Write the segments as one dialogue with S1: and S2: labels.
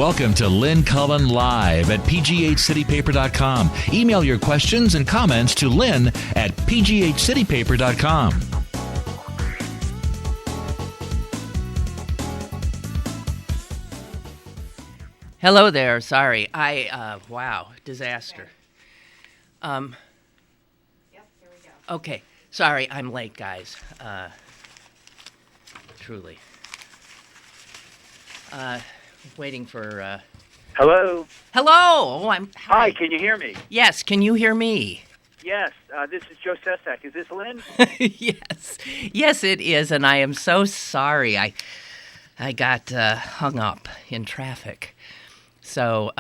S1: Welcome to Lynn Cullen Live at pghcitypaper.com. Email your questions and comments to Lynn at pghcitypaper.com.
S2: Hello there. Sorry. Wow, disaster.
S3: Yep, here we go.
S2: Okay. Sorry, I'm late, guys. Truly. Waiting for,
S4: Hello.
S2: Hello! Oh,
S4: Hi, can you hear me?
S2: Yes, can you hear me?
S4: Yes, this is Joe Sestak. Is this Lynn?
S2: Yes. Yes, it is, and I am so sorry. I got hung up in traffic. So,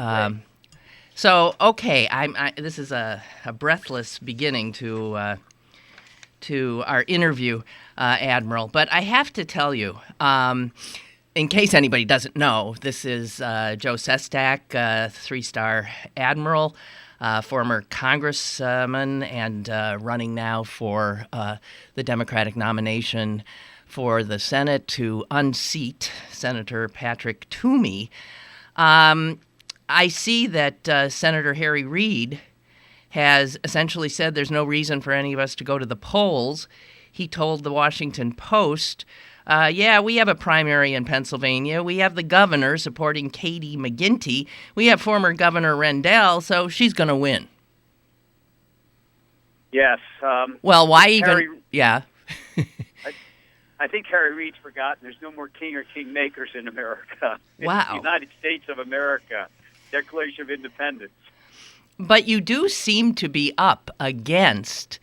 S2: okay. This is a breathless beginning to our interview, Admiral. But I have to tell you, in case anybody doesn't know, this is Joe Sestak, three-star admiral, former congressman, and running now for the Democratic nomination for the Senate to unseat Senator Patrick Toomey. I see that Senator Harry Reid has essentially said there's no reason for any of us to go to the polls. He told the Washington Post, we have a primary in Pennsylvania. We have the governor supporting Katie McGinty. We have former Governor Rendell, so she's going to win.
S4: Yes.
S2: Well, why even?
S4: Harry,
S2: yeah.
S4: I think Harry Reid's forgotten there's no more king or kingmakers in America.
S2: Wow.
S4: It's the United States of America, Declaration of Independence.
S2: But you do seem to be up against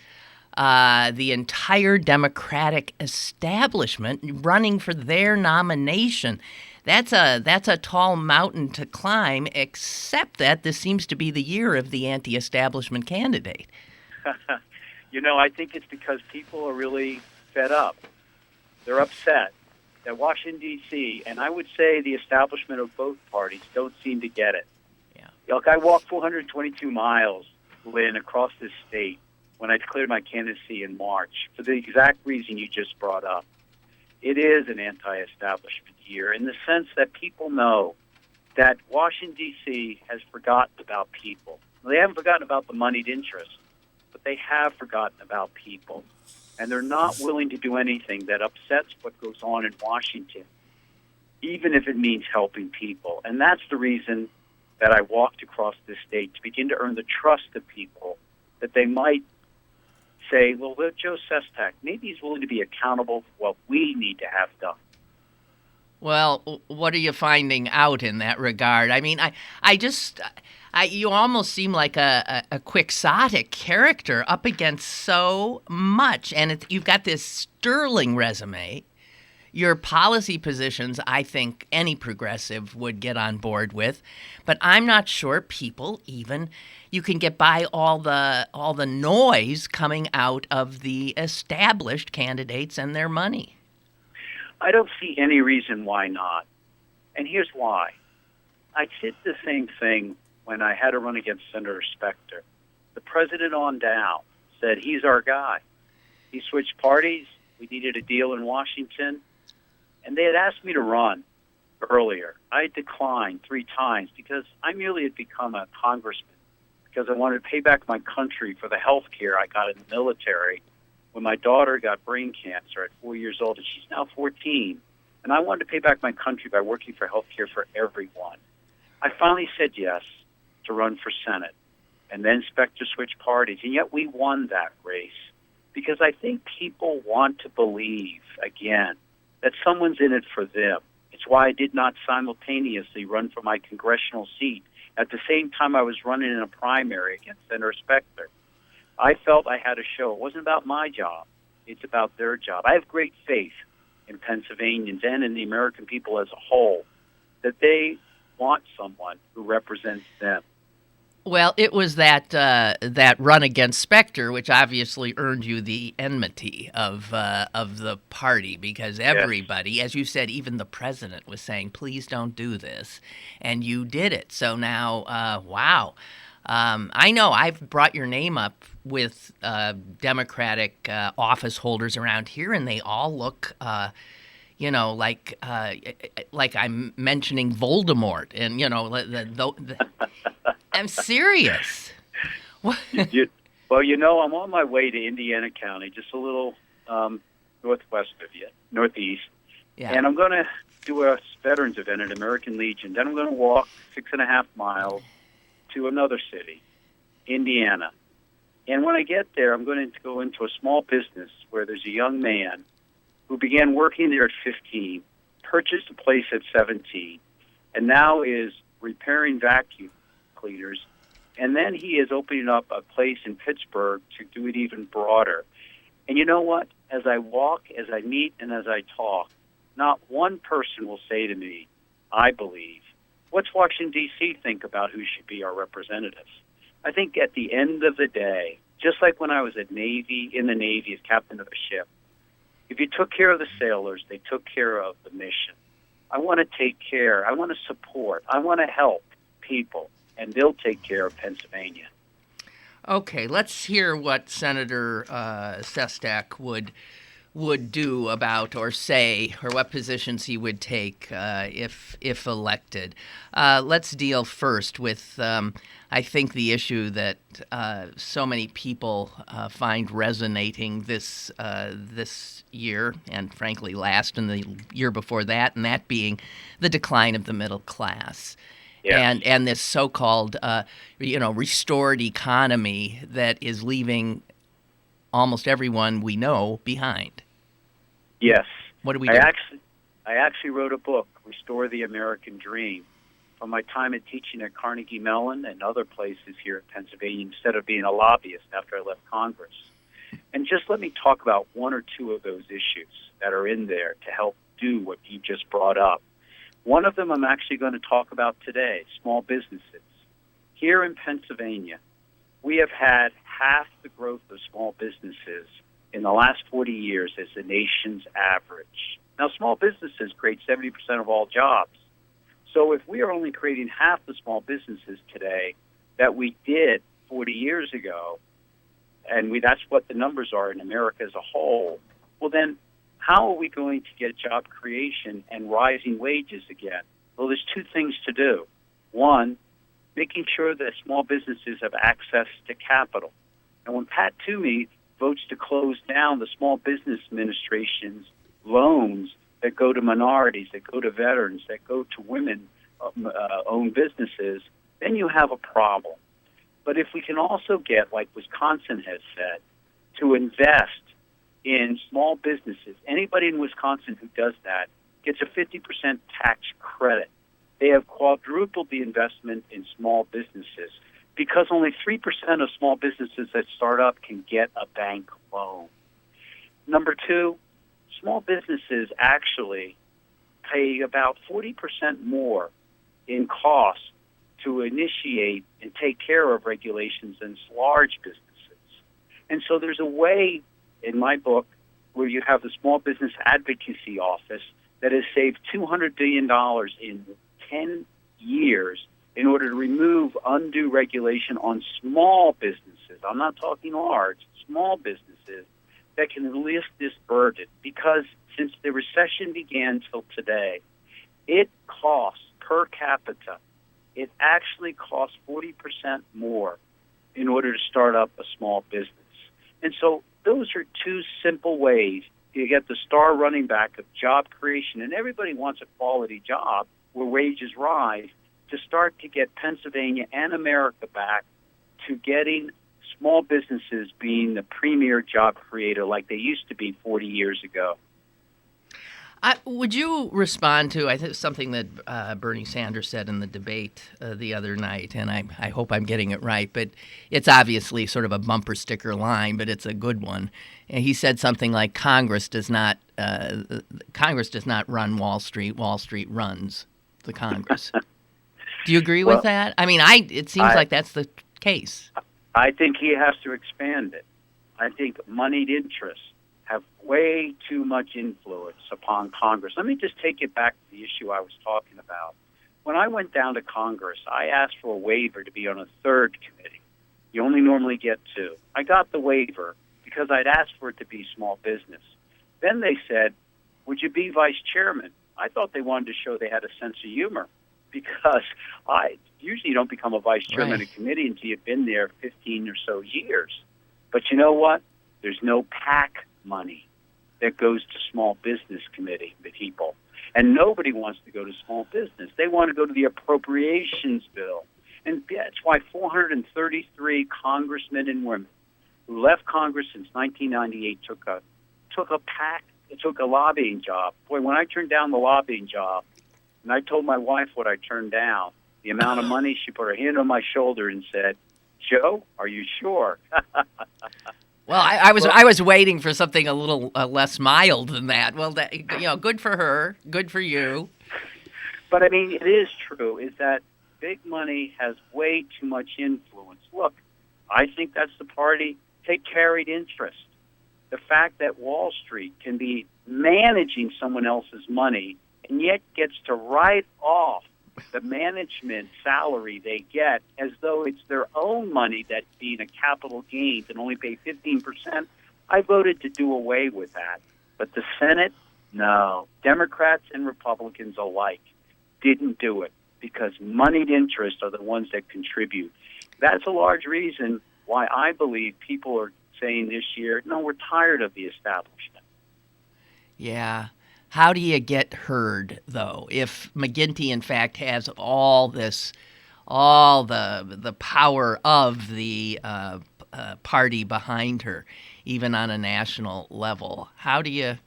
S2: the entire Democratic establishment running for their nomination. That's a tall mountain to climb, except that this seems to be the year of the anti-establishment candidate.
S4: I think it's because people are really fed up. They're upset that Washington, D.C., and I would say the establishment of both parties don't seem to get it.
S2: Yeah.
S4: Look, I walked 422 miles, Lynn, across this state when I declared my candidacy in March for the exact reason you just brought up. It is an anti-establishment year in the sense that people know that Washington, D.C. has forgotten about people. Well, they haven't forgotten about the moneyed interest, but they have forgotten about people. And they're not willing to do anything that upsets what goes on in Washington, even if it means helping people. And that's the reason that I walked across this state, to begin to earn the trust of people, that they might say, well, Joe Sestak, maybe he's willing to be accountable for what we need to have done.
S2: Well, what are you finding out in that regard? I mean, you almost seem like a quixotic character up against so much, and you've got this sterling resume. Your policy positions, I think any progressive would get on board with, but I'm not sure people even you can get by all the noise coming out of the established candidates and their money.
S4: I don't see any reason why not. And here's why. I did the same thing when I had to run against Senator Specter. The president on down said, he's our guy. He switched parties. We needed a deal in Washington. And they had asked me to run earlier. I declined 3 times because I merely had become a congressman because I wanted to pay back my country for the health care I got in the military when my daughter got brain cancer at 4 years old, and she's now 14. And I wanted to pay back my country by working for health care for everyone. I finally said yes to run for Senate, and then Specter switched parties, and yet we won that race because I think people want to believe, again, that someone's in it for them. It's why I did not simultaneously run for my congressional seat at the same time I was running in a primary against Senator Specter. I felt I had to show it wasn't about my job. It's about their job. I have great faith in Pennsylvanians and in the American people as a whole that they want someone who represents them.
S2: Well, it was that run against Specter, which obviously earned you the enmity of the party, because everybody, yes, as you said, even the president was saying, "Please don't do this," and you did it. So now, wow. I know I've brought your name up with Democratic office holders around here, and they all look, like I'm mentioning Voldemort, and I'm serious. What?
S4: Well, I'm on my way to Indiana County, just a little northwest of you, northeast, and I'm going to do a veterans event at American Legion. Then I'm going to walk 6.5 miles to another city, Indiana. And when I get there, I'm going to go into a small business where there's a young man who began working there at 15, purchased a place at 17, and now is repairing vacuum cleaners. And then he is opening up a place in Pittsburgh to do it even broader. And you know what? As I walk, as I meet, and as I talk, not one person will say to me, I believe, what's Washington, D.C. think about who should be our representatives? I think at the end of the day, just like when I was in the Navy as captain of a ship, if you took care of the sailors, they took care of the mission. I want to take care. I want to support. I want to help people, and they'll take care of Pennsylvania.
S2: Okay, let's hear what Senator Sestak would do about or say, or what positions he would take if elected. Let's deal first with, I think, the issue that so many people find resonating this year, and frankly last and the year before that, and that being the decline of the middle class. Yes. And this so-called, restored economy that is leaving almost everyone we know behind.
S4: Yes.
S2: What do we do?
S4: I actually wrote a book, Restore the American Dream, from my time at teaching at Carnegie Mellon and other places here in Pennsylvania, instead of being a lobbyist after I left Congress. And just let me talk about one or two of those issues that are in there to help do what you just brought up. One of them I'm actually going to talk about today, small businesses. Here in Pennsylvania, we have had half the growth of small businesses in the last 40 years as the nation's average. Now, small businesses create 70% of all jobs. So if we are only creating half the small businesses today that we did 40 years ago, and that's what the numbers are in America as a whole, well then, how are we going to get job creation and rising wages again? Well, there's two things to do. One, making sure that small businesses have access to capital. And when Pat Toomey votes to close down the Small Business Administration's loans that go to minorities, that go to veterans, that go to women-owned businesses, then you have a problem. But if we can also get, like Wisconsin has said, to invest in small businesses, anybody in Wisconsin who does that gets a 50% tax credit. They have quadrupled the investment in small businesses because only 3% of small businesses that start up can get a bank loan. Number two, small businesses actually pay about 40% more in cost to initiate and take care of regulations than large businesses. And so there's a way in my book where you have the Small Business Advocacy Office that has saved $200 billion in 10 years in order to remove undue regulation on small businesses. I'm not talking large, small businesses that can lift this burden, because since the recession began till today, it costs per capita, it actually costs 40% more in order to start up a small business. And so those are two simple ways to get the star running back of job creation. And everybody wants a quality job where wages rise, to start to get Pennsylvania and America back to getting small businesses being the premier job creator like they used to be 40 years ago.
S2: Would you respond to, I think, something that Bernie Sanders said in the debate the other night, and I hope I'm getting it right, but it's obviously sort of a bumper sticker line, but it's a good one. And he said something like, Congress does not run Wall Street. Wall Street runs the Congress. Do you agree with that? I mean, it seems like that's the case.
S4: I think he has to expand it. I think moneyed interests have way too much influence upon Congress. Let me just take it back to the issue I was talking about. When I went down to Congress, I asked for a waiver to be on a third committee. You only normally get two. I got the waiver because I'd asked for it to be small business. Then they said, Would you be vice chairman? I thought they wanted to show they had a sense of humor, because I usually don't become a vice chairman of a committee until you've been there 15 or so years. But you know what? There's no PAC money that goes to small business committee people. And nobody wants to go to small business. They want to go to the appropriations bill. And that's why 433 congressmen and women who left Congress since 1998 took a lobbying job. Boy, when I turned down the lobbying job, and I told my wife what I turned down, the amount of money, she put her hand on my shoulder and said, "Joe, are you sure?"
S2: Well, I was waiting for something a little less mild than that. Well, good for her, good for you.
S4: But I mean, it is true, is that big money has way too much influence. Look, I think that's the party. Take carried interest. The fact that Wall Street can be managing someone else's money and yet gets to write off the management salary they get as though it's their own money that's being a capital gains and only pay 15%, I voted to do away with that. But the Senate, no. Democrats and Republicans alike didn't do it because moneyed interests are the ones that contribute. That's a large reason why I believe people are saying this year, no, we're tired of the establishment.
S2: Yeah. How do you get heard, though, if McGuinty, in fact, has all the power of the party behind her, even on a national level? How do you...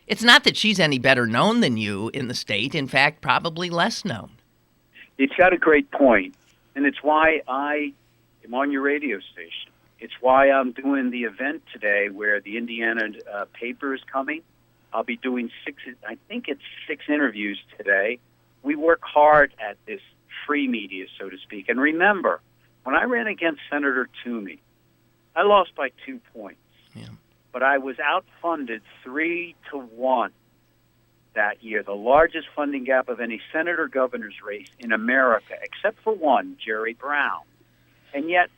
S2: It's not that she's any better known than you in the state. In fact, probably less known.
S4: It's got a great point, and it's why I am on your radio station. It's why I'm doing the event today where the Indiana paper is coming. I'll be doing six interviews today. We work hard at this free media, so to speak. And remember, when I ran against Senator Toomey, I lost by 2 points.
S2: Yeah.
S4: But I was outfunded 3-1 that year, the largest funding gap of any senator-governor's race in America, except for one, Jerry Brown. And yet,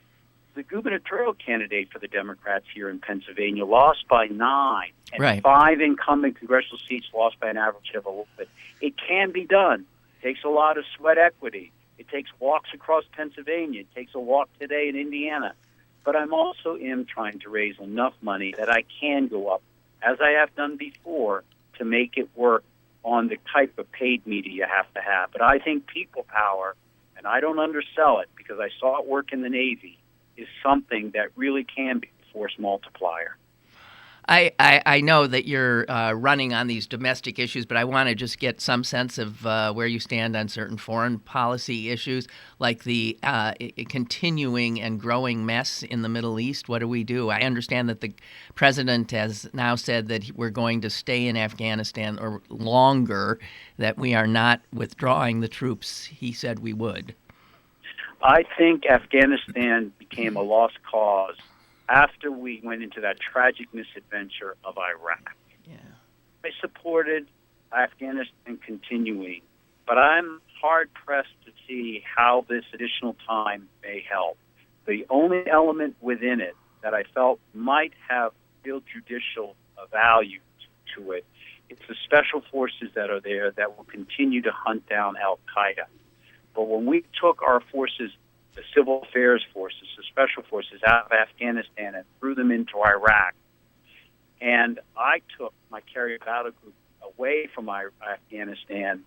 S4: the gubernatorial candidate for the Democrats here in Pennsylvania lost by 9, and 5 incumbent congressional seats lost by an average of a little bit. It can be done. It takes a lot of sweat equity. It takes walks across Pennsylvania. It takes a walk today in Indiana. But I'm also trying to raise enough money that I can go up, as I have done before, to make it work on the type of paid media you have to have. But I think people power, and I don't undersell it because I saw it work in the Navy, is something that really can be a force multiplier.
S2: I know that you're running on these domestic issues, but I want to just get some sense of where you stand on certain foreign policy issues, like the continuing and growing mess in the Middle East. What do we do? I understand that the president has now said that we're going to stay in Afghanistan or longer, that we are not withdrawing the troops he said we would.
S4: I think Afghanistan became a lost cause after we went into that tragic misadventure of Iraq.
S2: Yeah.
S4: I supported Afghanistan continuing, but I'm hard-pressed to see how this additional time may help. The only element within it that I felt might have real judicial value to it, it's the special forces that are there that will continue to hunt down al-Qaeda. But when we took our forces, the civil affairs forces, the special forces out of Afghanistan and threw them into Iraq, and I took my carrier battle group away from Afghanistan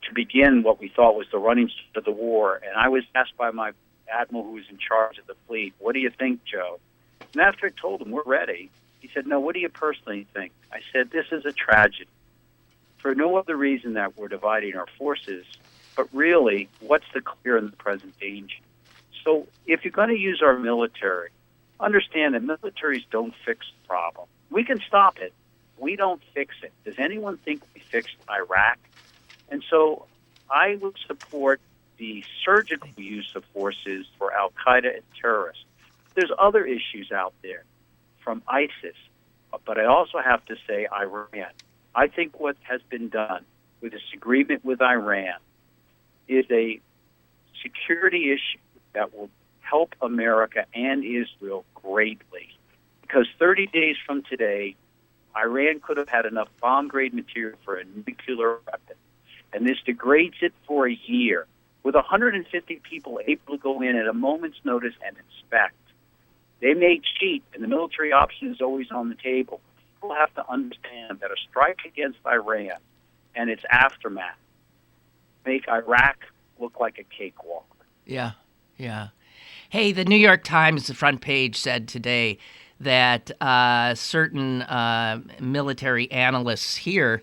S4: to begin what we thought was the running start of the war, and I was asked by my admiral who was in charge of the fleet, "What do you think, Joe?" And after I told him we're ready, he said, "No, what do you personally think?" I said, "This is a tragedy. For no other reason that we're dividing our forces, but really, what's the clear and the present danger?" So if you're going to use our military, understand that militaries don't fix the problem. We can stop it. We don't fix it. Does anyone think we fixed Iraq? And so I would support the surgical use of forces for al-Qaeda and terrorists. There's other issues out there from ISIS, but I also have to say Iran. I think what has been done with this agreement with Iran is a security issue that will help America and Israel greatly. Because 30 days from today, Iran could have had enough bomb-grade material for a nuclear weapon, and this degrades it for a year with 150 people able to go in at a moment's notice and inspect. They may cheat, and the military option is always on the table. People have to understand that a strike against Iran and its aftermath make Iraq look like a cakewalk.
S2: Yeah. Hey, the New York Times, the front page, said today that certain military analysts here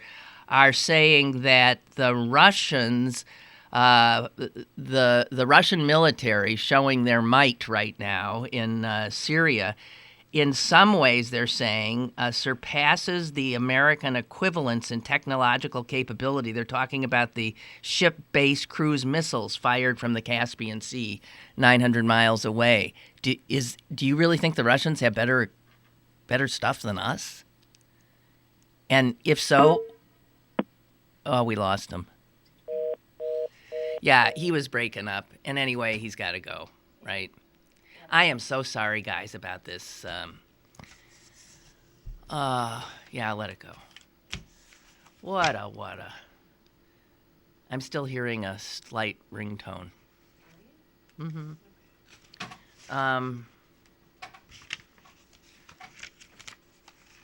S2: are saying that the Russians, the Russian military, showing their might right now in Syria, in some ways, they're saying, surpasses the American equivalents in technological capability. They're talking about the ship-based cruise missiles fired from the Caspian Sea 900 miles away. Do you really think the Russians have better stuff than us? And if so, we lost him. Yeah, he was breaking up. And anyway, he's got to go, right? I am so sorry, guys, about this. Yeah, let it go. What a. I'm still hearing a slight ringtone. Mm-hmm.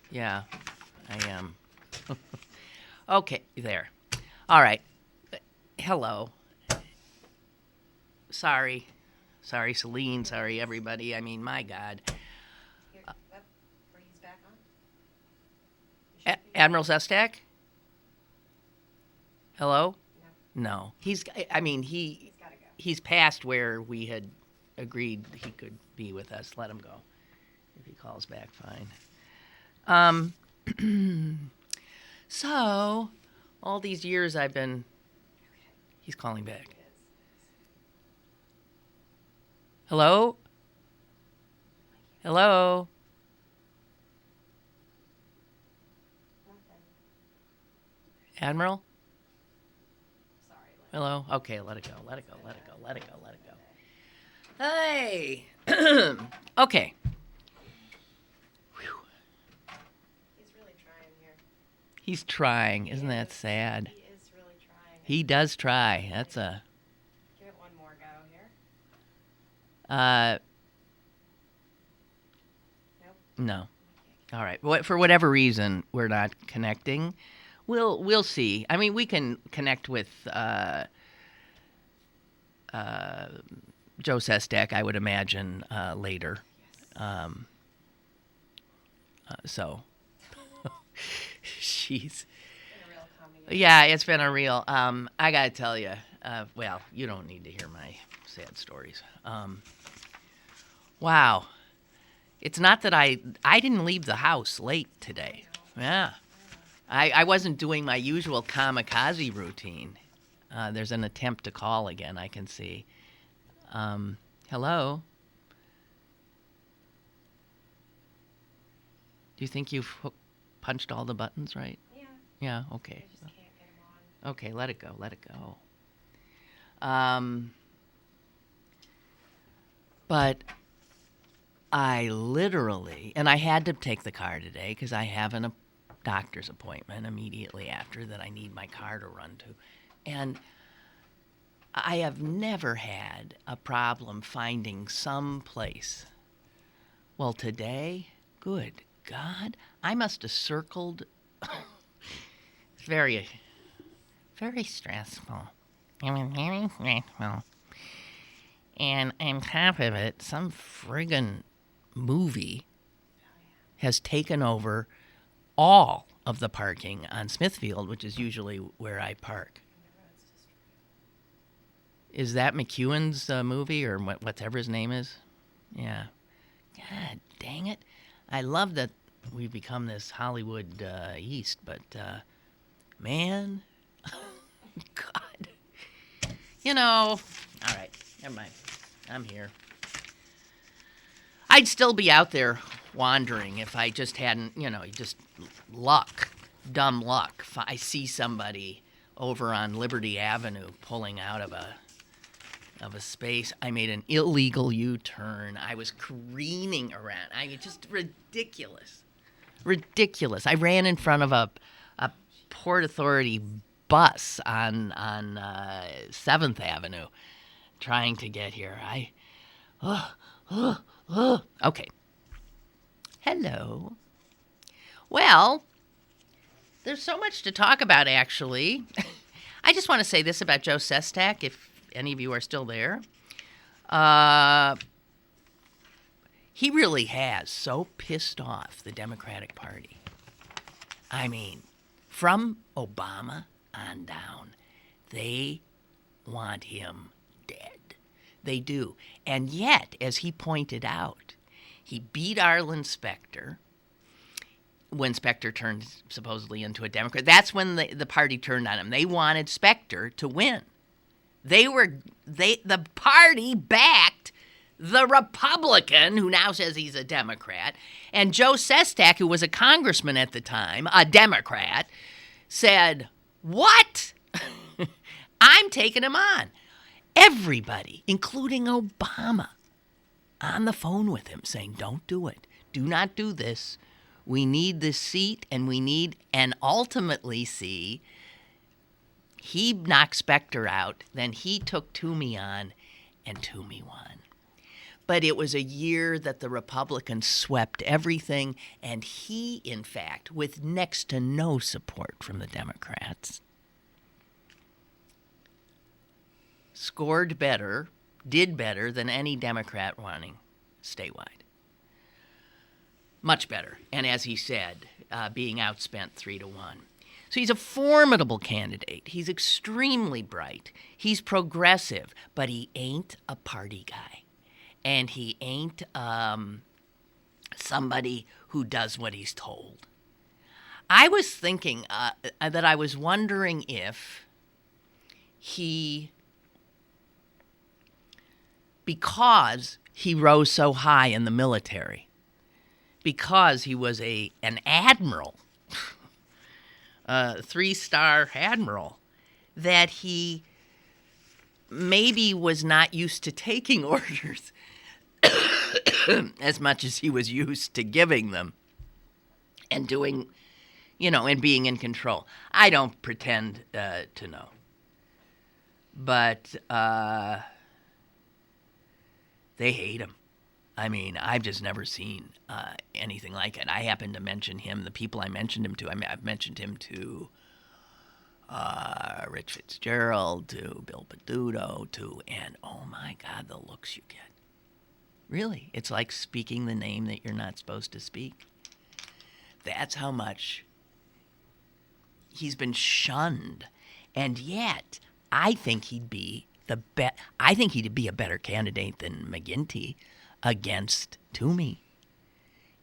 S2: Yeah, I am. Okay, there. All right. Hello. Sorry, Celine. Sorry, everybody. I mean, my God.
S3: Here, he's back on.
S2: Admiral Sestak? Hello?
S3: No.
S2: He's
S3: gotta go.
S2: He's past where we had agreed he could be with us. Let him go. If he calls back, fine. So, all these years I've been... He's calling back. Hello? Hello? Admiral?
S3: Sorry.
S2: Hello? Okay, let it go. Hey! Okay. Whew.
S3: He's really trying here.
S2: He's trying. Isn't that sad?
S3: He is really trying.
S2: He does try. That's a...
S3: Give it one more go here. Nope.
S2: No. All right. For whatever reason, we're not connecting. We'll see. I mean, we can connect with Joe Sestak, I would imagine, later. So, she's... Yeah, it's been a real... I got to tell you, well, you don't need to hear my sad stories. Wow. It's not that I didn't leave the house late today. Yeah. I wasn't doing my usual kamikaze routine. There's an attempt to call again, I can see. Hello? Do you think you've punched all the buttons right?
S3: Yeah.
S2: Yeah, okay.
S3: I just can't get him on.
S2: Okay, let it go. But I literally, and I had to take the car today because I have a doctor's appointment immediately after that I need my car to run to. And I have never had a problem finding some place. Well, today, good God, I must have circled. It's very, very stressful. I mean, very stressful. And on top of it, some friggin' movie has taken over all of the parking on Smithfield, which is usually where I park. Is that McEwen's movie or whatever his name is? Yeah. God dang it. I love that we've become this Hollywood East, but man, God. You know, all right, never mind. I'm here. I'd still be out there wandering if I just hadn't, just luck, dumb luck. If I see somebody over on Liberty Avenue pulling out of a space. I made an illegal U-turn. I was careening around. Just ridiculous. Ridiculous. I ran in front of a Port Authority bus on 7th Avenue trying to get here. Okay. Hello. Well, there's so much to talk about, actually. I just want to say this about Joe Sestak, if any of you are still there. He really has so pissed off the Democratic Party. I mean, from Obama on down, they want him dead. They do. And yet, as he pointed out, he beat Arlen Specter when Specter turned supposedly into a Democrat. That's when the party turned on him. They wanted Specter to win. The party backed the Republican, who now says he's a Democrat, and Joe Sestak, who was a congressman at the time, a Democrat, said, "What? I'm taking him on." Everybody, including Obama, on the phone with him saying, "Don't do it. Do not do this. We need this seat, and ultimately see." He knocked Specter out, then he took Toomey on, and Toomey won. But it was a year that the Republicans swept everything, and he, in fact, with next to no support from the Democrats, did better than any Democrat running statewide. Much better. And as he said, being outspent 3-1. So he's a formidable candidate. He's extremely bright. He's progressive, but he ain't a party guy. And he ain't somebody who does what he's told. I was thinking that I was wondering if because he rose so high in the military, because he was an admiral, a 3-star admiral, that he maybe was not used to taking orders as much as he was used to giving them and doing, and being in control. I don't pretend to know. But they hate him. I mean, I've just never seen anything like it. I happened to mention him, the people I mentioned him to. I've mentioned him to Rich Fitzgerald, to Bill Peduto, and oh my God, the looks you get. Really, it's like speaking the name that you're not supposed to speak. That's how much he's been shunned, and yet I think he'd be a better candidate than McGinty against Toomey.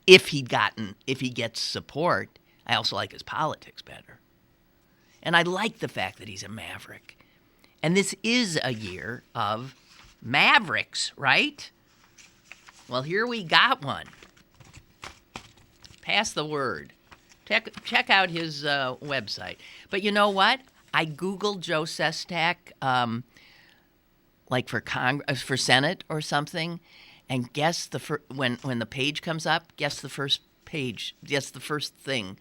S2: If he gets support. I also like his politics better. And I like the fact that he's a maverick. And this is a year of mavericks, right? Well, here we got one. Pass the word. Check out his website. But you know what? I Googled Joe Sestak, like for Senate or something, and guess when the page comes up, guess the first thing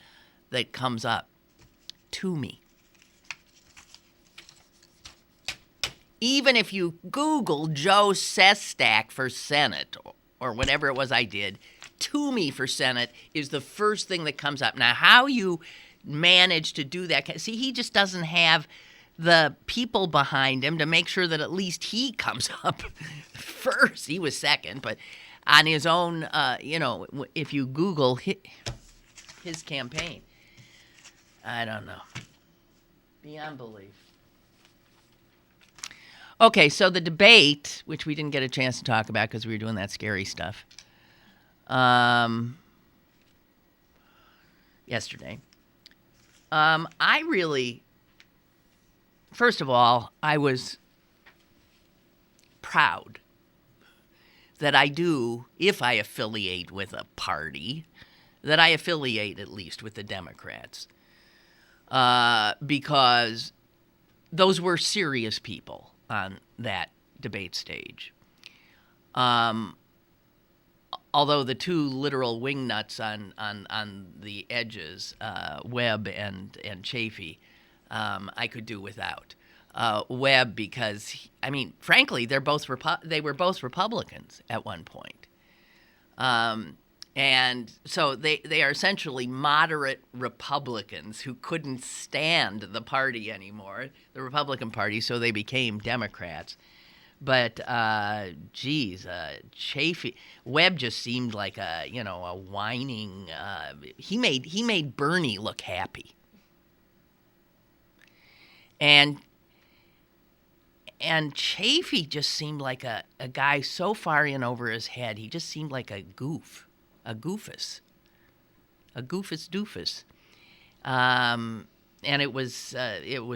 S2: that comes up. Toomey. Even if you Google Joe Sestak for Senate or whatever it was I did, Toomey for Senate is the first thing that comes up. Now, how you manage to do that? See, he just doesn't have the people behind him to make sure that at least he comes up first. He was second, but on his own, if you Google his campaign, I don't know. Beyond belief. Okay, so the debate, which we didn't get a chance to talk about because we were doing that scary stuff yesterday. First of all, I was proud that if I affiliate with a party, that I affiliate at least with the Democrats. Because those were serious people on that debate stage. although the two literal wingnuts on the edges, Webb and Chafee, I could do without. Webb because, frankly, they were both Republicans at one point. And so they are essentially moderate Republicans who couldn't stand the party anymore, the Republican Party, so they became Democrats. But, Chafee, Webb just seemed like a whining, he made Bernie look happy. And Chafee just seemed like a guy so far in over his head. He just seemed like a goofus. And it was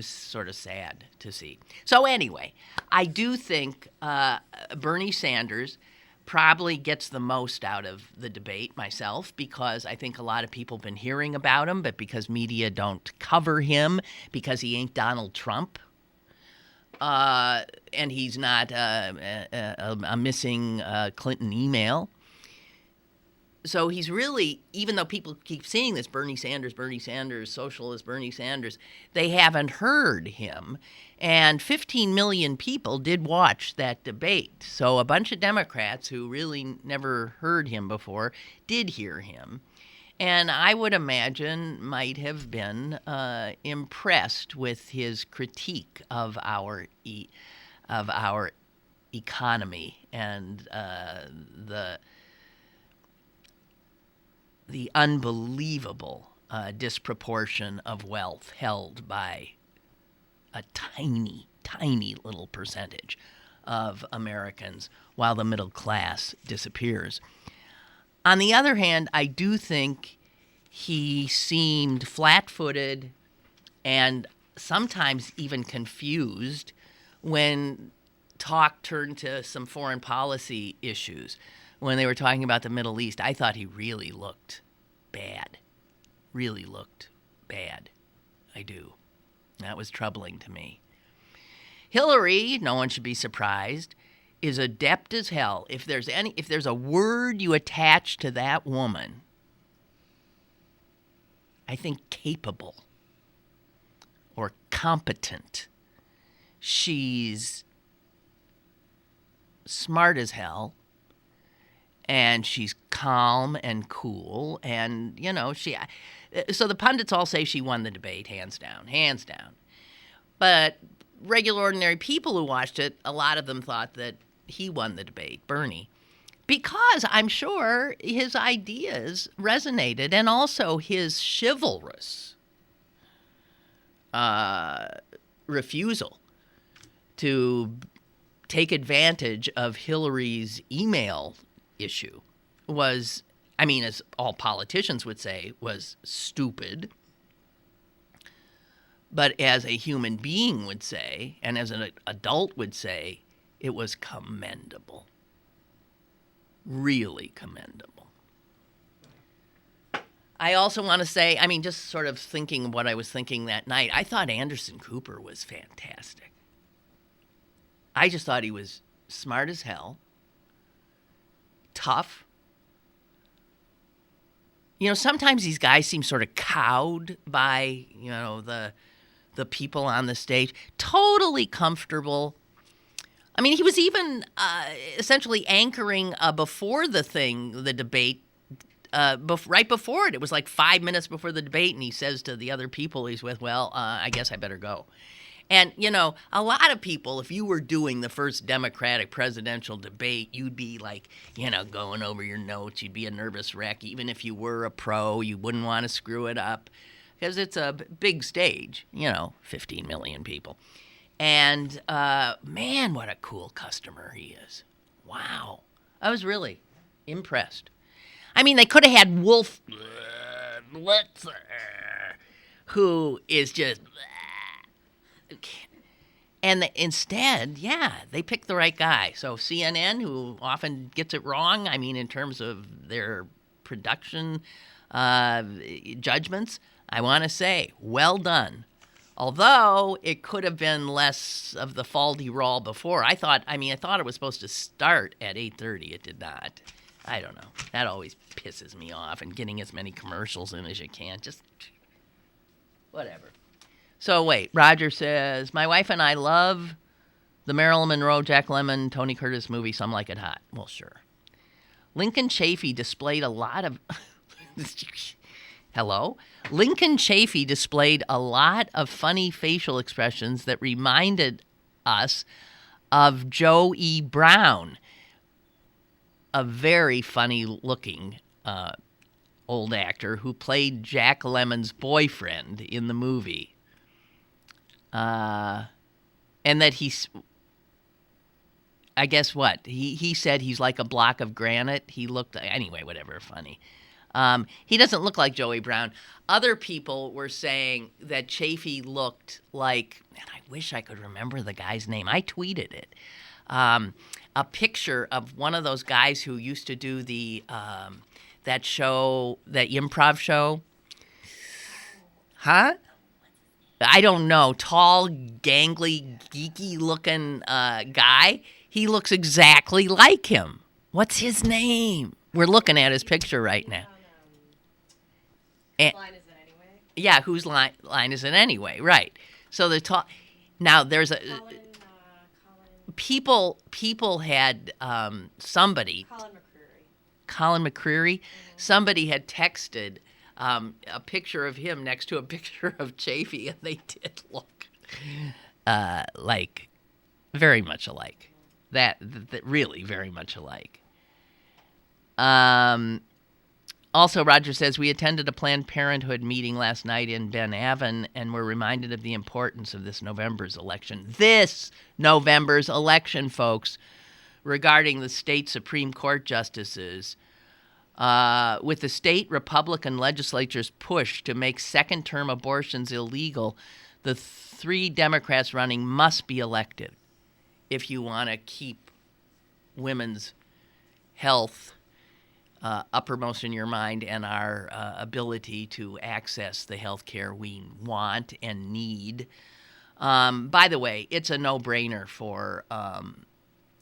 S2: sort of sad to see. So anyway, I do think Bernie Sanders probably gets the most out of the debate myself, because I think a lot of people have been hearing about him, but because media don't cover him, because he ain't Donald Trump. And he's not a missing Clinton email. So he's really, even though people keep seeing this Bernie Sanders, socialist Bernie Sanders, they haven't heard him. And 15 million people did watch that debate. So a bunch of Democrats who really never heard him before did hear him. And I would imagine might have been impressed with his critique of our economy and the unbelievable disproportion of wealth held by a tiny, tiny little percentage of Americans while the middle class disappears. On the other hand, I do think he seemed flat-footed and sometimes even confused when talk turned to some foreign policy issues. When they were talking about the Middle East, I thought he really looked bad. I do. That was troubling to me. Hillary, no one should be surprised, is adept as hell. If there's a word you attach to that woman, I think capable or competent. She's smart as hell, and she's calm and cool, and so the pundits all say she won the debate, hands down. But regular ordinary people who watched it, a lot of them thought that he won the debate, Bernie, because I'm sure his ideas resonated, and also his chivalrous refusal to take advantage of Hillary's email issue was, as all politicians would say, was stupid. But as a human being would say, and as an adult would say, it was commendable. Really commendable. I also want to say, just sort of thinking what I was thinking that night, I thought Anderson Cooper was fantastic. I just thought he was smart as hell, tough. Sometimes these guys seem sort of cowed by, the people on the stage. Totally comfortable. He was even essentially anchoring before the debate, right before it. It was like 5 minutes before the debate, and he says to the other people he's with, I guess I better go. And, a lot of people, if you were doing the first Democratic presidential debate, you'd be like, going over your notes. You'd be a nervous wreck. Even if you were a pro, you wouldn't want to screw it up because it's a big stage, 15 million people. And, man, what a cool customer he is. Wow. I was really impressed. They could have had Wolf Blitzer, who is just... And instead, they picked the right guy. So CNN, who often gets it wrong, in terms of their production judgments, I want to say, well done. Although it could have been less of the faulty roll before. I thought it was supposed to start at 8:30. It did not. I don't know. That always pisses me off, and getting as many commercials in as you can. Just whatever. So wait, Roger says, my wife and I love the Marilyn Monroe, Jack Lemmon, Tony Curtis movie, Some Like It Hot. Well, sure. Lincoln Chafee displayed a lot of... Hello? Lincoln Chafee displayed a lot of funny facial expressions that reminded us of Joe E. Brown, a very funny-looking old actor who played Jack Lemmon's boyfriend in the movie. And that he's... I guess what? He said he's like a block of granite. He looked... Anyway, whatever, funny. He doesn't look like Joey Brown. Other people were saying that Chafee looked like... Man, I wish I could remember the guy's name. I tweeted it. A picture of one of those guys who used to do the that show, that improv show. Huh? I don't know. Tall, gangly, geeky-looking guy. He looks exactly like him. What's his name? We're looking at his picture right now.
S3: Whose line is it anyway?
S2: Yeah, whose line is it anyway? Right. So the tall. Now there's a people had somebody. Colin McCreary. Mm-hmm. Somebody had texted a picture of him next to a picture of Chafee, and they did look like very much alike. That really very much alike. Also, Roger says, we attended a Planned Parenthood meeting last night in Ben Avon and were reminded of the importance of this November's election. This November's election, folks, regarding the state Supreme Court justices. With the state Republican legislature's push to make second-term abortions illegal, the three Democrats running must be elected if you want to keep women's health uppermost in your mind and our ability to access the health care we want and need. By the way, it's a no-brainer for,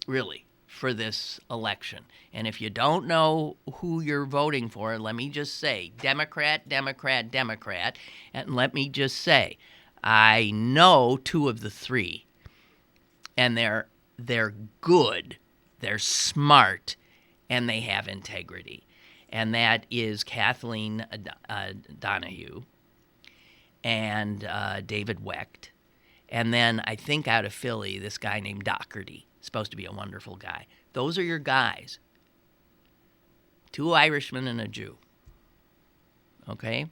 S2: really, for this election. And if you don't know who you're voting for, let me just say, Democrat, Democrat, Democrat. And let me just say, I know two of the three. And they're good, they're smart, and they have integrity. And that is Kathleen Donahue and David Wecht. And then I think out of Philly, this guy named Doherty, supposed to be a wonderful guy. Those are your guys. Two Irishmen and a Jew. Okay?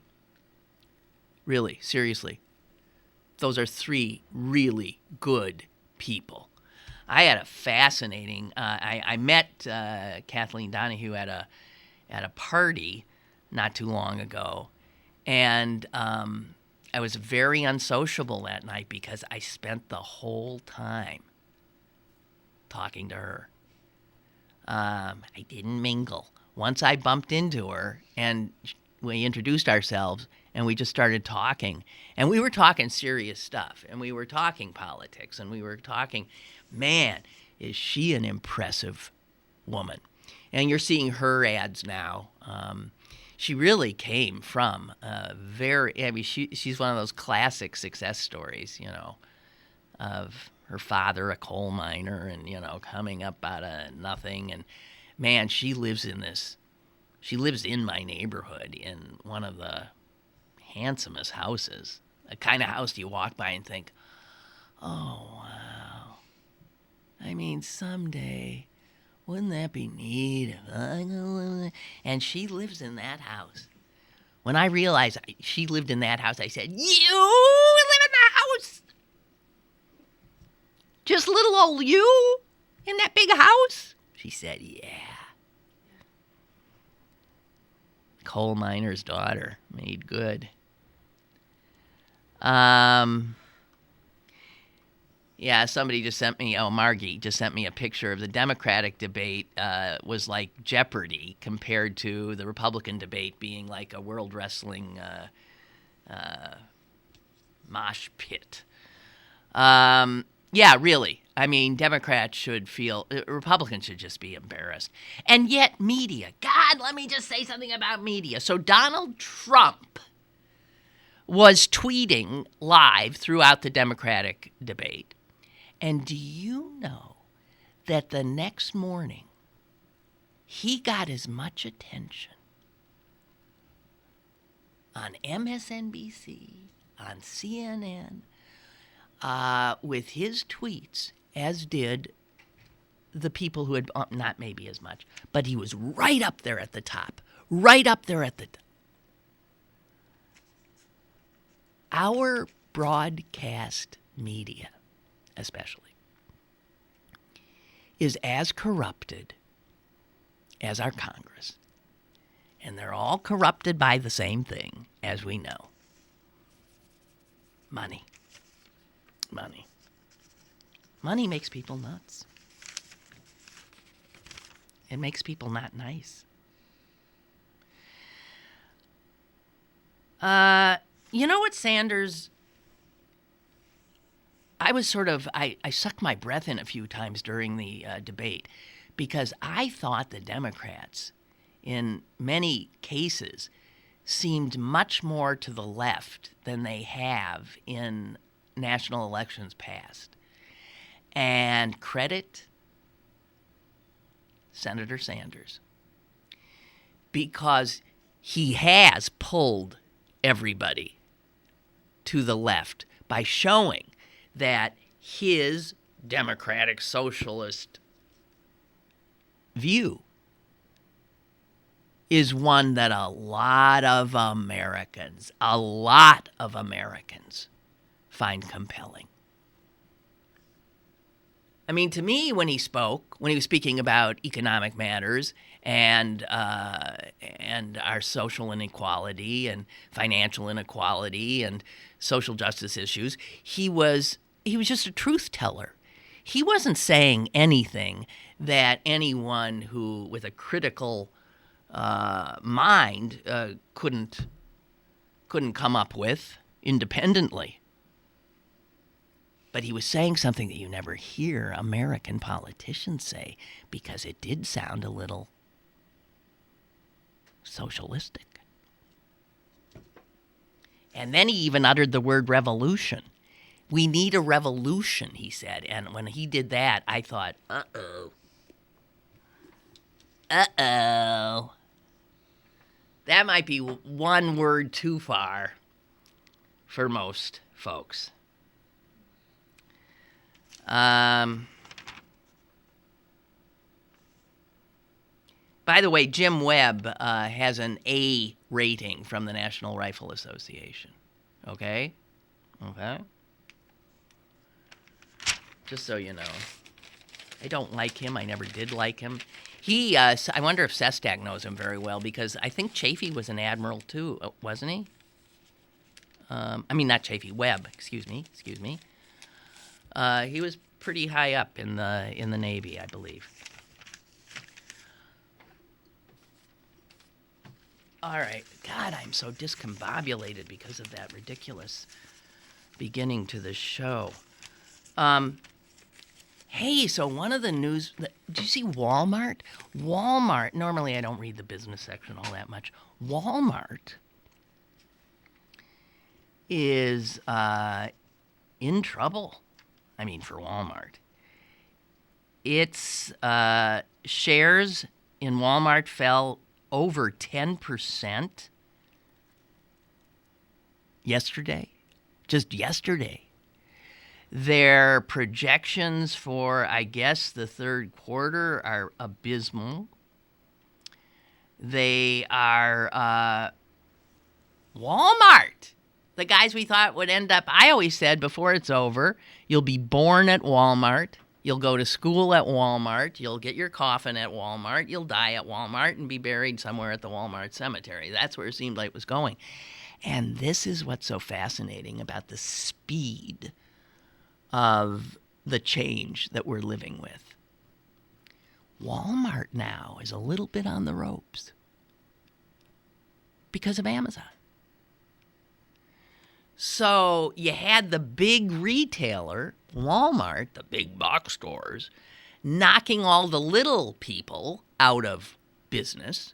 S2: Really, seriously. Those are three really good people. I had a fascinating. I met Kathleen Donahue at a party not too long ago, and I was very unsociable that night because I spent the whole time talking to her. I didn't mingle. Once I bumped into her, and we introduced ourselves, and we just started talking. And we were talking serious stuff, and we were talking politics, and we were talking, man, is she an impressive woman. And you're seeing her ads now. She really came from she's one of those classic success stories, of her father, a coal miner, and, coming up out of nothing. And, man, she lives in my neighborhood in one of the handsomest houses, the kind of house you walk by and think, oh, wow. I mean, someday, wouldn't that be neat? And she lives in that house. When I realized she lived in that house, I said, you live in the house? Just little old you in that big house? She said, yeah. Coal miner's daughter, made good. Yeah, somebody just sent me, Margie just sent me a picture of the Democratic debate was like Jeopardy compared to the Republican debate being like a World Wrestling mosh pit. Yeah, really. I mean, Democrats should feel, Republicans should just be embarrassed. And yet media, God, let me just say something about media. So Donald Trump was tweeting live throughout the Democratic debate. And do you know that the next morning he got as much attention on MSNBC, on CNN, with his tweets as did the people who had, not maybe as much, but he was right up there at the top. Right up there at the top. Our broadcast media, especially, is as corrupted as our Congress. And they're all corrupted by the same thing, as we know. Money. Money. Money makes people nuts. It makes people not nice. You know what, Sanders? I sucked my breath in a few times during the debate because I thought the Democrats, in many cases, seemed much more to the left than they have in national elections past. And credit Senator Sanders, because he has pulled everybody to the left by showing that his democratic socialist view is one that a lot of Americans find compelling. I mean, to me, when he was speaking about economic matters and our social inequality and financial inequality and social justice issues, he was just a truth teller. He wasn't saying anything that anyone who, with a critical mind, couldn't come up with independently. But he was saying something that you never hear American politicians say because it did sound a little socialistic. And then he even uttered the word revolution. We need a revolution, he said. And when he did that, I thought, uh-oh. That might be one word too far for most folks. By the way, Jim Webb has an A rating from the National Rifle Association. Okay? Just so you know. I don't like him. I never did like him. I wonder if Sestak knows him very well because I think Chafee was an admiral too, wasn't he? Not Chafee, Webb. Excuse me. He was pretty high up in the Navy, I believe. All right. God, I'm so discombobulated because of that ridiculous beginning to the show. Hey, so one of the news... Did you see Walmart? Walmart, normally I don't read the business section all that much. Walmart is in trouble. I mean, for Walmart. Its shares in Walmart fell over 10% yesterday. Just yesterday. Their projections for, I guess, the third quarter are abysmal. They are Walmart. The guys we thought would end up, I always said before it's over, you'll be born at Walmart, you'll go to school at Walmart, you'll get your coffin at Walmart, you'll die at Walmart and be buried somewhere at the Walmart cemetery. That's where it seemed like it was going. And this is what's so fascinating about the speed of the change that we're living with. Walmart now is a little bit on the ropes because of Amazon. So you had the big retailer, Walmart, the big box stores, knocking all the little people out of business.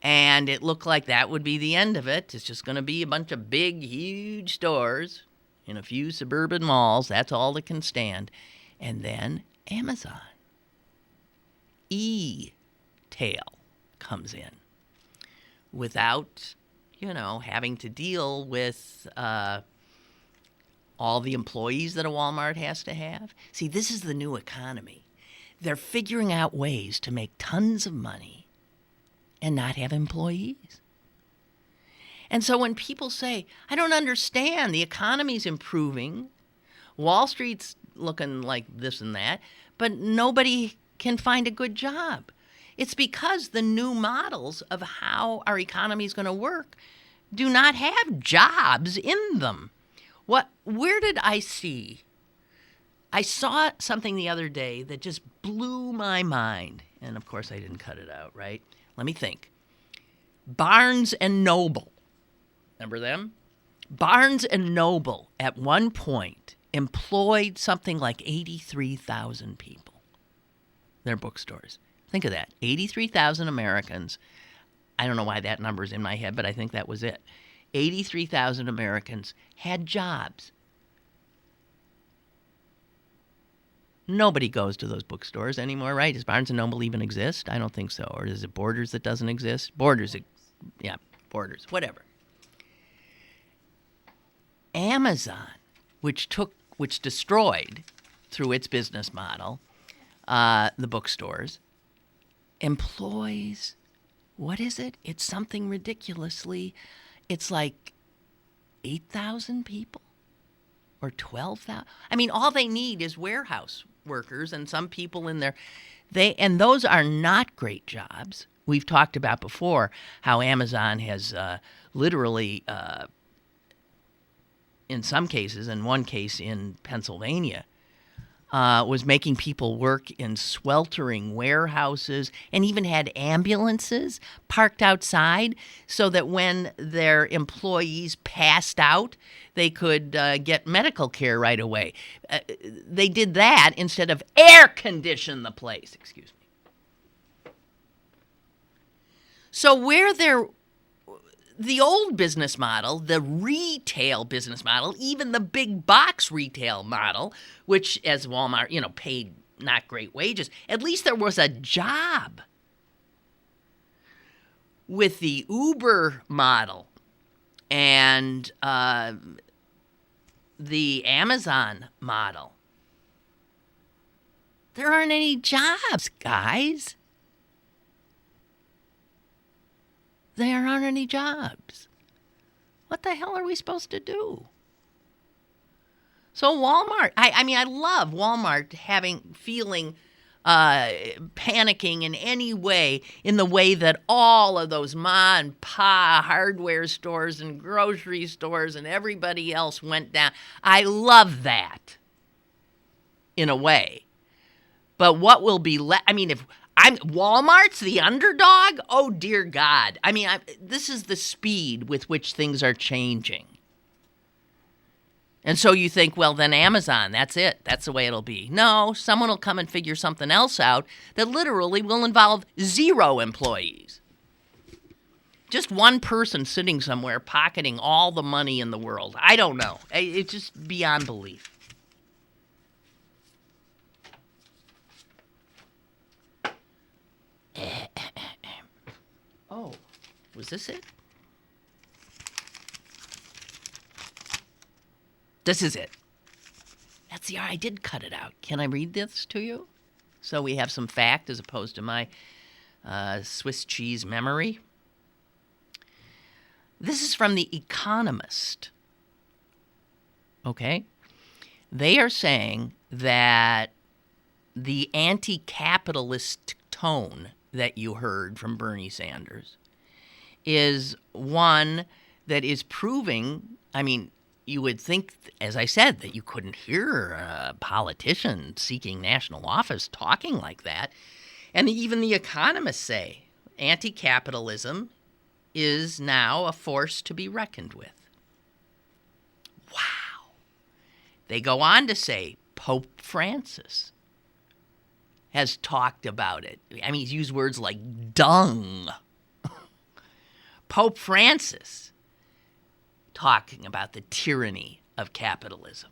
S2: And it looked like that would be the end of it. It's just going to be a bunch of big, huge stores in a few suburban malls. That's all that can stand. And then Amazon. E-tail comes in without, having to deal with all the employees that a Walmart has to have. See, this is the new economy. They're figuring out ways to make tons of money and not have employees. And so when people say, I don't understand, the economy's improving, Wall Street's looking like this and that, but nobody can find a good job. It's because the new models of how our economy is going to work do not have jobs in them. Where did I see? I saw something the other day that just blew my mind. And of course I didn't cut it out, right? Let me think. Barnes and Noble. Remember them? Barnes and Noble at one point employed something like 83,000 people. Their bookstores. Think of that. 83,000 Americans. I don't know why that number's in my head, but I think that was it. 83,000 Americans had jobs. Nobody goes to those bookstores anymore, right? Does Barnes & Noble even exist? I don't think so. Or is it Borders that doesn't exist? Borders, whatever. Amazon, which destroyed, through its business model, the bookstores, employs, what is it? It's something ridiculously, it's like 8,000 people or 12,000. I mean, all they need is warehouse workers and some people in there. And those are not great jobs. We've talked about before how Amazon has literally, in some cases, in one case in Pennsylvania, was making people work in sweltering warehouses and even had ambulances parked outside so that when their employees passed out, they could get medical care right away. They did that instead of air condition the place. Excuse me. So where the old business model, the retail business model, even the big box retail model, which as Walmart, paid not great wages, at least there was a job. With the Uber model and the Amazon model, there aren't any jobs, guys. There aren't any jobs. What the hell are we supposed to do? So Walmart, I love Walmart feeling panicking in any way, in the way that all of those ma and pa hardware stores and grocery stores and everybody else went down. I love that in a way. But what will be left? If Walmart's the underdog, oh dear God. This is the speed with which things are changing. And so you think, well, then Amazon, that's it. That's the way it'll be. No, someone will come and figure something else out that literally will involve 0 employees. Just one person sitting somewhere pocketing all the money in the world. I don't know. It's just beyond belief. Oh, was this it? This is it. I did cut it out. Can I read this to you? So we have some fact as opposed to my Swiss cheese memory. This is from The Economist. Okay? They are saying that the anti-capitalist tone that you heard from Bernie Sanders is one that is proving, you would think, as I said, that you couldn't hear a politician seeking national office talking like that. And even the economists say anti-capitalism is now a force to be reckoned with. Wow. They go on to say Pope Francis has talked about it. I mean, he's used words like dung. Pope Francis talking about the tyranny of capitalism.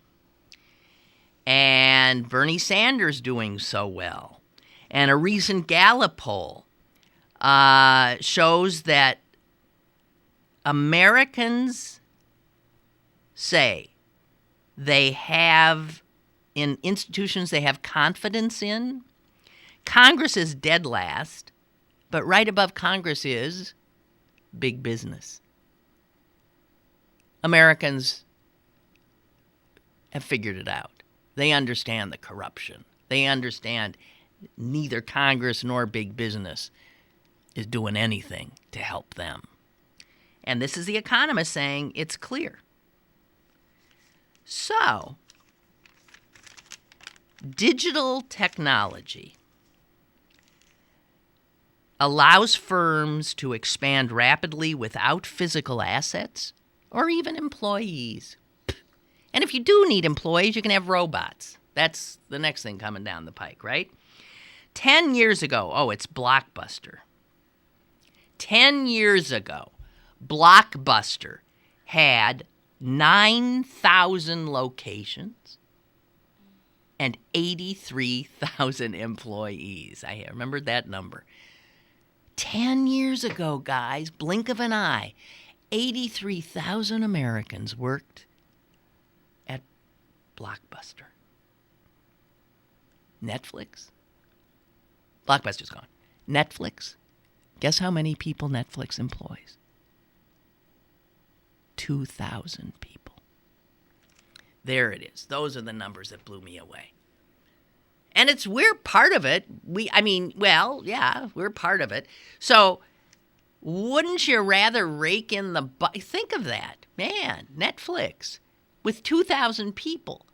S2: And Bernie Sanders doing so well. And a recent Gallup poll shows that Americans say they have, in institutions they have confidence in. Congress is dead last, but right above Congress is big business. Americans have figured it out. They understand the corruption. They understand neither Congress nor big business is doing anything to help them. And this is The Economist saying it's clear. So, digital technology allows firms to expand rapidly without physical assets or even employees. And if you do need employees, you can have robots. That's the next thing coming down the pike, right? 10 years ago, it's Blockbuster. 10 years ago, Blockbuster had 9,000 locations and 83,000 employees. I remembered that number. 10 years ago, guys, blink of an eye, 83,000 Americans worked at Blockbuster. Netflix? Blockbuster's gone. Netflix? Guess how many people Netflix employs? 2,000 people. There it is. Those are the numbers that blew me away. And we're part of it. We're part of it. So wouldn't you rather rake in the think of that. Man, Netflix with 2,000 people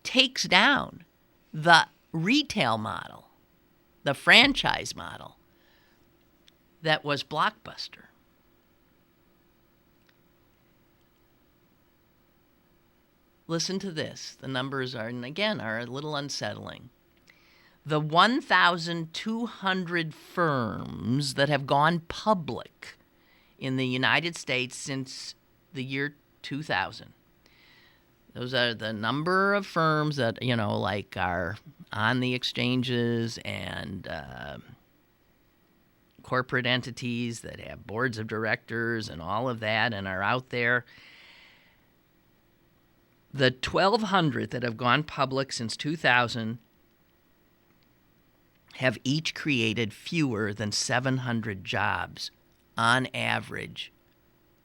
S2: takes down the retail model, the franchise model that was Blockbuster. Listen to this. The numbers are a little unsettling. The 1,200 firms that have gone public in the United States since the year 2000. Those are the number of firms that, are on the exchanges and corporate entities that have boards of directors and all of that and are out there. The 1,200 that have gone public since 2000 have each created fewer than 700 jobs on average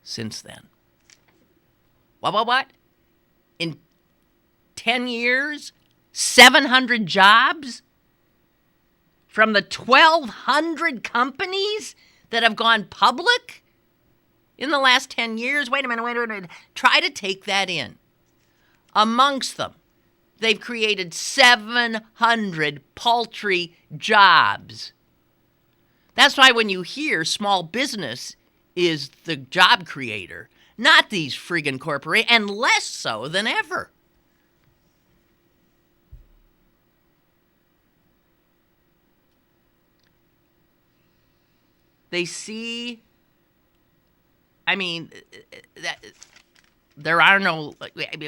S2: since then. What? In 10 years, 700 jobs from the 1,200 companies that have gone public in the last 10 years? Wait a minute. Try to take that in. Amongst them, they've created 700 paltry jobs. That's why when you hear small business is the job creator, not these friggin' corporations, and less so than ever. They see, there are no,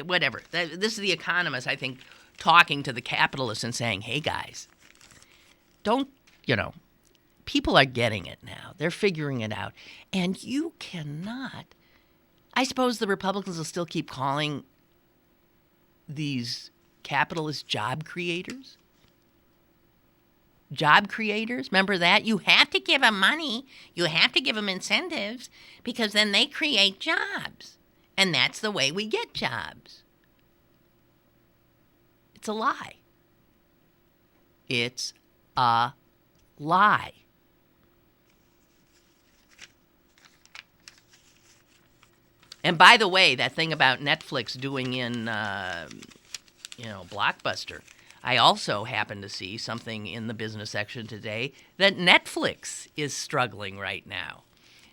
S2: whatever. This is The Economist, I think, talking to the capitalists and saying, hey, guys, people are getting it now. They're figuring it out. And you cannot, I suppose the Republicans will still keep calling these capitalists job creators. Job creators, remember that? You have to give them money. You have to give them incentives because then they create jobs. And that's the way we get jobs. It's a lie. It's a lie. And by the way, that thing about Netflix doing in, Blockbuster, I also happened to see something in the business section today that Netflix is struggling right now.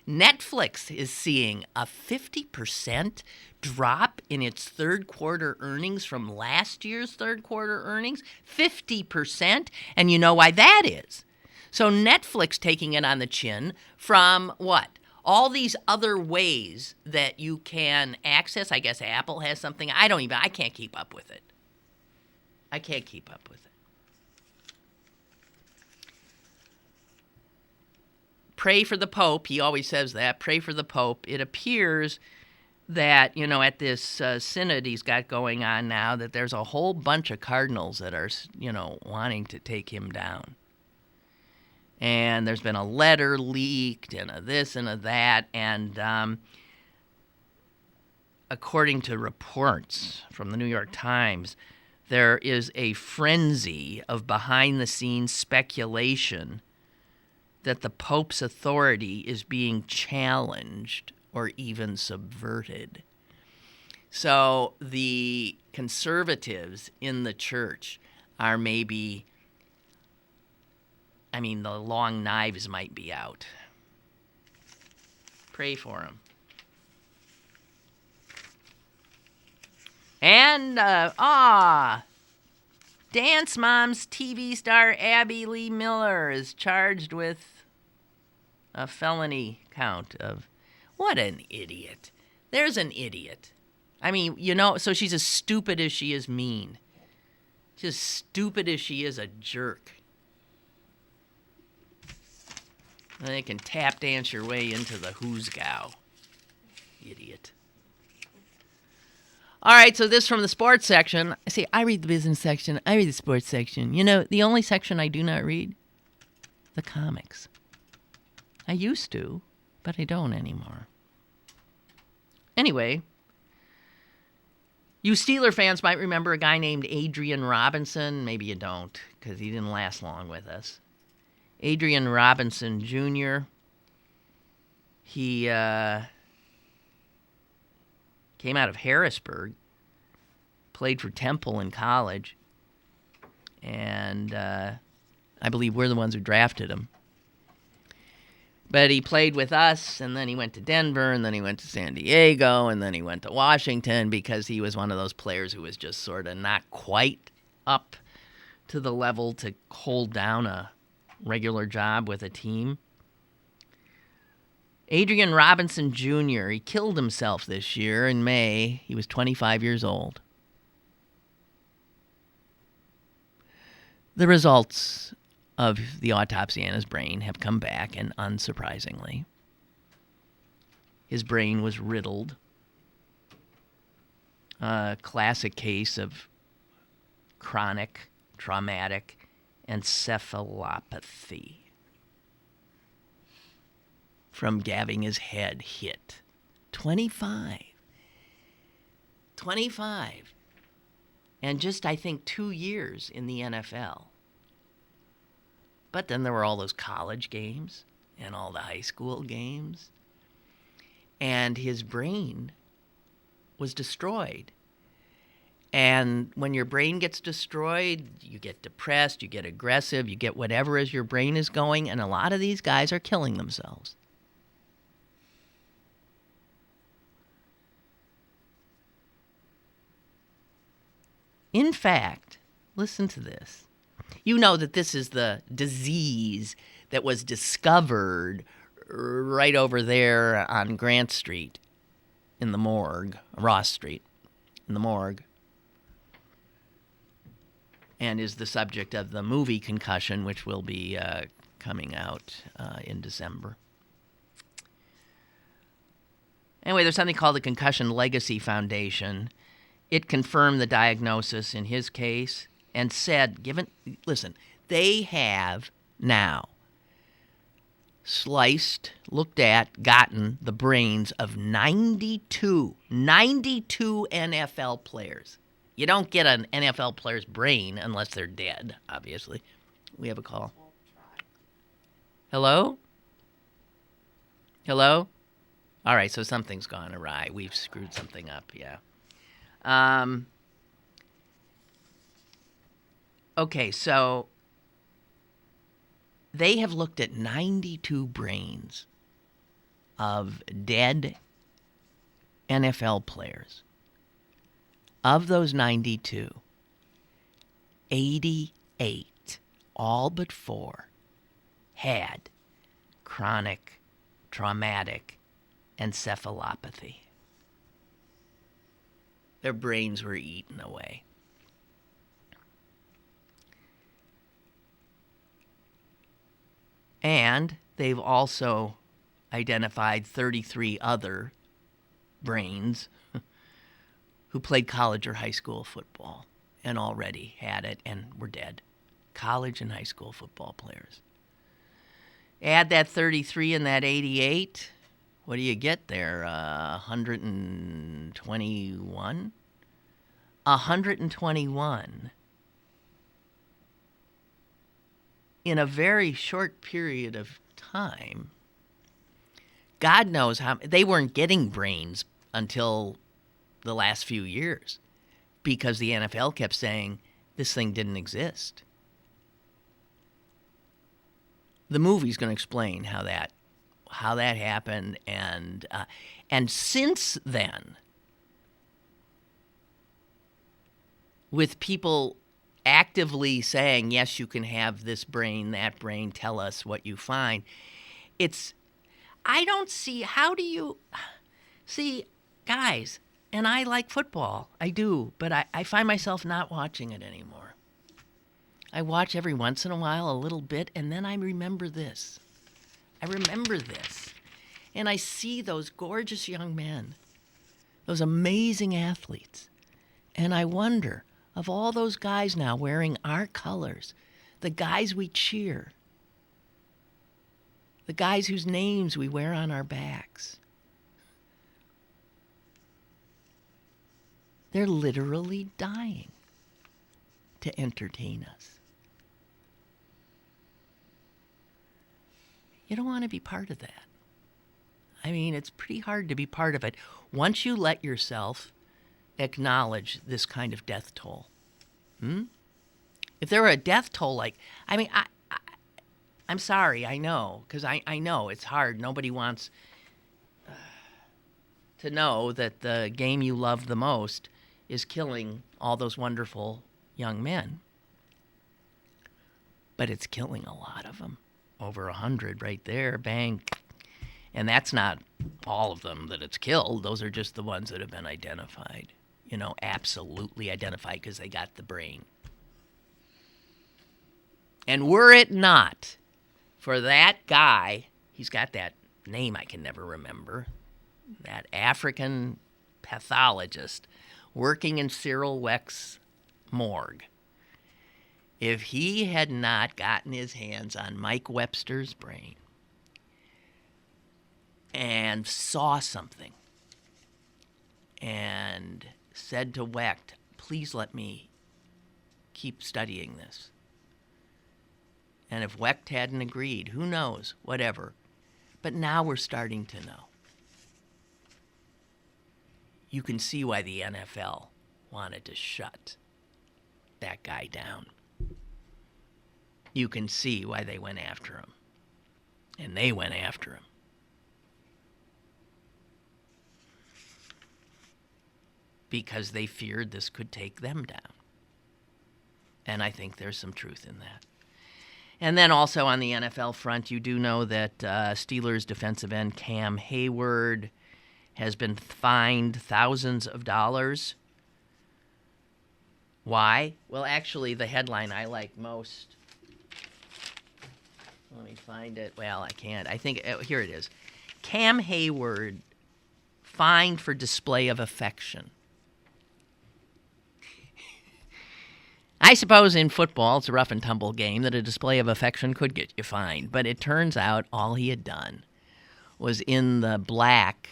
S2: Netflix is seeing a 50% drop in its third quarter earnings from last year's third quarter earnings. 50%. And you know why that is. So Netflix taking it on the chin from what? All these other ways that you can access. I guess Apple has something. I can't keep up with it. I can't keep up with it. Pray for the Pope. He always says that. Pray for the Pope. It appears that, at this synod he's got going on now, that there's a whole bunch of cardinals that are, wanting to take him down. And there's been a letter leaked and a this and a that. And according to reports from the New York Times, there is a frenzy of behind-the-scenes speculation that the Pope's authority is being challenged or even subverted. So the conservatives in the church are maybe, the long knives might be out. Pray for them. And, Dance Moms TV star Abby Lee Miller is charged with a felony count of... What an idiot. There's an idiot. So she's as stupid as she is mean. She's as stupid as she is a jerk. And they can tap dance your way into the who's gal. Idiot. All right, so this from the sports section. See, I read the business section. I read the sports section. The only section I do not read? The comics. I used to, but I don't anymore. Anyway, you Steeler fans might remember a guy named Adrian Robinson. Maybe you don't, because he didn't last long with us. Adrian Robinson Jr. He came out of Harrisburg, played for Temple in college, and I believe we're the ones who drafted him. But he played with us, and then he went to Denver, and then he went to San Diego, and then he went to Washington because he was one of those players who was just sort of not quite up to the level to hold down a regular job with a team. Adrian Robinson Jr., he killed himself this year in May. He was 25 years old. The results of the autopsy on his brain have come back, and unsurprisingly, his brain was riddled. A classic case of chronic traumatic encephalopathy from having his head hit. 25. And just, I think, 2 years in the NFL. But then there were all those college games and all the high school games. And his brain was destroyed. And when your brain gets destroyed, you get depressed, you get aggressive, you get whatever as your brain is going. And a lot of these guys are killing themselves. In fact, listen to this. You know that this is the disease that was discovered right over there on Grant Street in the morgue, Ross Street in the morgue, and is the subject of the movie Concussion, which will be coming out in December. Anyway, there's something called the Concussion Legacy Foundation. It confirmed the diagnosis in his case and said, they have now sliced, looked at, gotten the brains of 92 NFL players. You don't get an NFL player's brain unless they're dead, obviously. We have a call. Hello? Hello? All right, so something's gone awry. We've screwed something up, yeah. Okay, so they have looked at 92 brains of dead NFL players. Of those 92, 88, all but 4, had chronic traumatic encephalopathy. Their brains were eaten away. And they've also identified 33 other brains who played college or high school football and already had it and were dead. College and high school football players. Add that 33 and that 88, what do you get there? 121? 121 in a very short period of time. God knows how they weren't getting brains until the last few years because the NFL kept saying this thing didn't exist. The movie's going to explain how that happened, and since then, with people actively saying, yes, you can have this brain, that brain, tell us what you find, I don't see, how do you, see, guys, and I like football, I do, but I find myself not watching it anymore. I watch every once in a while a little bit, and then I remember this. And I see those gorgeous young men, those amazing athletes, and I wonder, of all those guys now wearing our colors, the guys we cheer, the guys whose names we wear on our backs, they're literally dying to entertain us. You don't want to be part of that. I mean, it's pretty hard to be part of it once you let yourself acknowledge this kind of death toll. If there were a death toll I'm sorry, I know, because I know it's hard. Nobody wants to know that the game you love the most is killing all those wonderful young men. But it's killing a lot of them. Over 100 right there, bang. And that's not all of them that it's killed. Those are just the ones that have been identified. Absolutely identified because they got the brain. And were it not for that guy, he's got that name I can never remember, that African pathologist working in Cyril Weck's morgue. If he had not gotten his hands on Mike Webster's brain and saw something and said to Wecht, please let me keep studying this. And if Wecht hadn't agreed, who knows, whatever. But now we're starting to know. You can see why the NFL wanted to shut that guy down. You can see why they went after him. And they went after him. Because they feared this could take them down. And I think there's some truth in that. And then also on the NFL front, you do know that Steelers defensive end Cam Hayward has been fined thousands of dollars. Why? Well, actually, the headline I like most... Let me find it. Well, I can't. I think, here it is. Cam Hayward fined for display of affection. I suppose in football, it's a rough and tumble game, that a display of affection could get you fined. But it turns out all he had done was in the black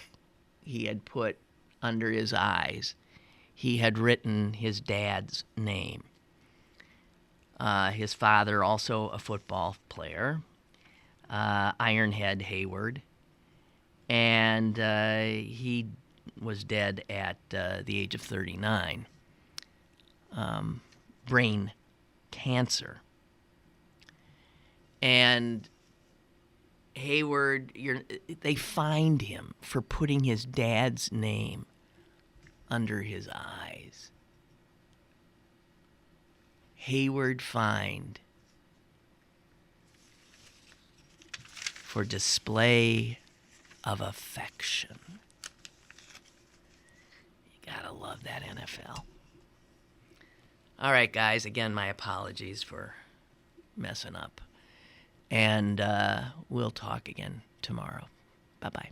S2: he had put under his eyes, he had written his dad's name. His father, also a football player, Ironhead Hayward, and he was dead at the age of 39. Brain cancer. And Hayward, they fined him for putting his dad's name under his eyes. Hayward fined for display of affection. You gotta love that NFL. All right, guys, again, my apologies for messing up. And we'll talk again tomorrow. Bye-bye.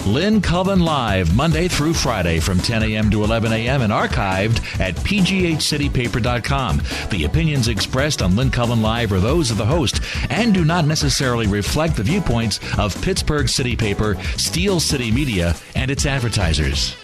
S1: Lynn Cullen Live, Monday through Friday from 10 a.m. to 11 a.m. and archived at pghcitypaper.com. The opinions expressed on Lynn Cullen Live are those of the host and do not necessarily reflect the viewpoints of Pittsburgh City Paper, Steel City Media, and its advertisers.